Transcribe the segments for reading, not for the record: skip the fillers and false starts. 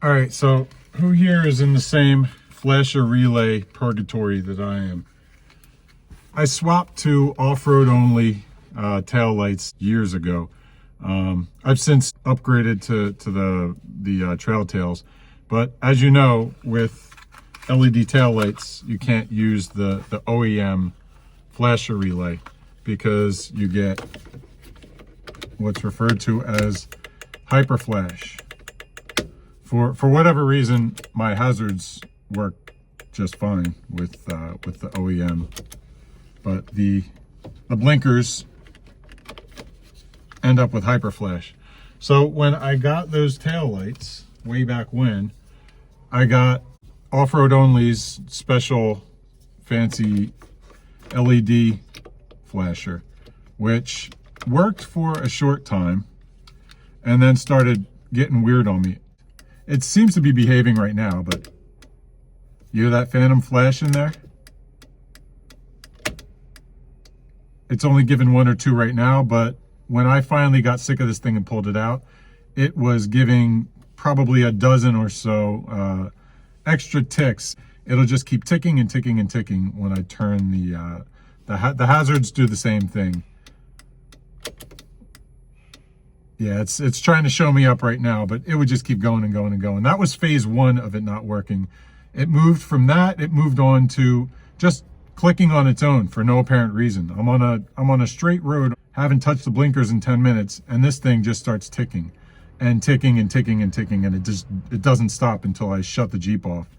All right, so who here is in the same flasher relay purgatory that I am? I swapped to off-road only tail lights years ago. I've since upgraded to the trail tails, but as you know, with LED tail lights, you can't use the OEM flasher relay because you get what's referred to as hyper flash. For whatever reason, my hazards work just fine with the OEM, but the blinkers end up with hyper flash. So when I got those tail lights way back when, I got off-road only's special fancy LED flasher, which worked for a short time and then started getting weird on me. It seems to be behaving right now, but you hear that phantom flash in there? It's only given 1 or 2 right now, but when I finally got sick of this thing and pulled it out, it was giving probably a dozen or so extra ticks. It'll just keep ticking and ticking and ticking when I turn the hazards do the same thing. Yeah, it's trying to show me up right now, but it would just keep going and going and going. That was phase 1 of it not working. It moved from that, it moved on to just clicking on its own for no apparent reason. I'm on a straight road, haven't touched the blinkers in 10 minutes, and this thing just starts ticking and ticking and ticking and ticking, and it doesn't stop until I shut the Jeep off.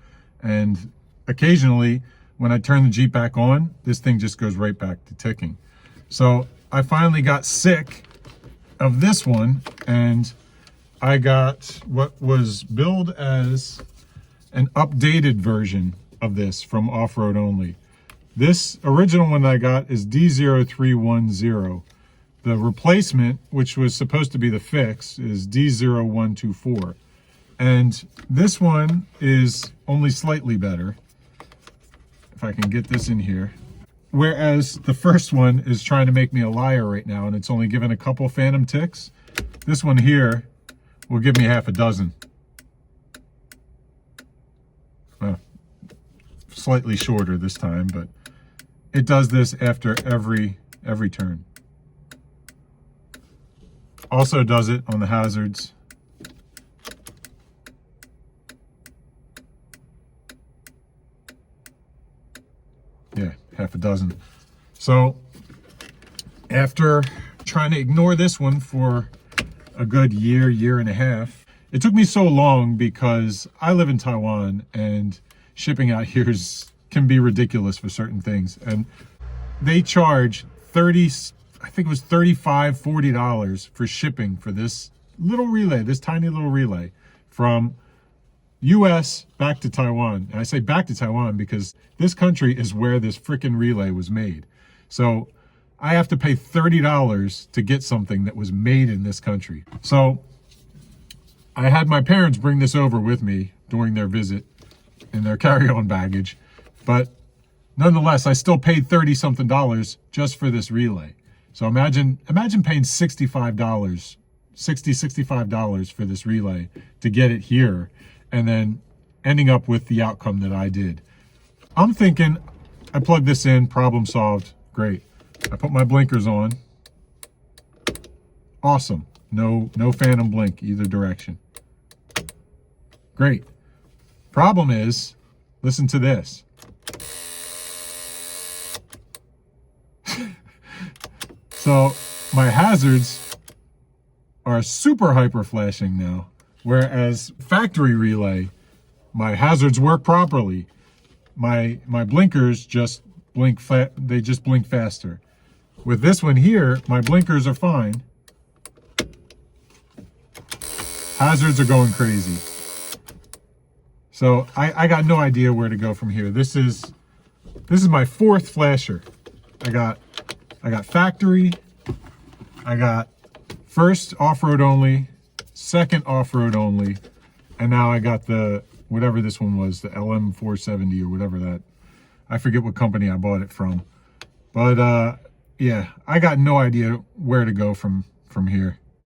And occasionally, when I turn the Jeep back on, this thing just goes right back to ticking. So I finally got sick of this one, and I got what was billed as an updated version of this from off-road only. This original one that I got is D0310. The replacement, which was supposed to be the fix, is D0124. And this one is only slightly better, if I can get this in here. Whereas the first one is trying to make me a liar right now, and it's only given a couple phantom ticks. This one here will give me half a dozen. Well, slightly shorter this time, but it does this after every turn. Also does it on the hazards. Yeah, half a dozen. So after trying to ignore this one for a good year and a half, it took me so long because I live in Taiwan and shipping out here can be ridiculous for certain things. And they charge I think it was $35, $40 for shipping for this little relay, this tiny little relay from US back to Taiwan. And I say back to Taiwan because this country is where this frickin' relay was made. So I have to pay $30 to get something that was made in this country. So I had my parents bring this over with me during their visit in their carry-on baggage, but nonetheless, I still paid $30-something just for this relay. So imagine paying $65 for this relay to get it here, and then ending up with the outcome that I did. I'm thinking, I plug this in, problem solved, great. I put my blinkers on. Awesome. No phantom blink either direction. Great. Problem is, listen to this. So my hazards are super hyper flashing now, whereas factory relay, my hazards work properly. My blinkers just blink they just blink faster. With this one here, my blinkers are fine. Hazards are going crazy. So I got no idea where to go from here. This is my 4th flasher. I got factory, I got first off-road only, second off-road only, and now I got the, whatever this one was, the LM470 or whatever that, I forget what company I bought it from. But yeah, I got no idea where to go from here.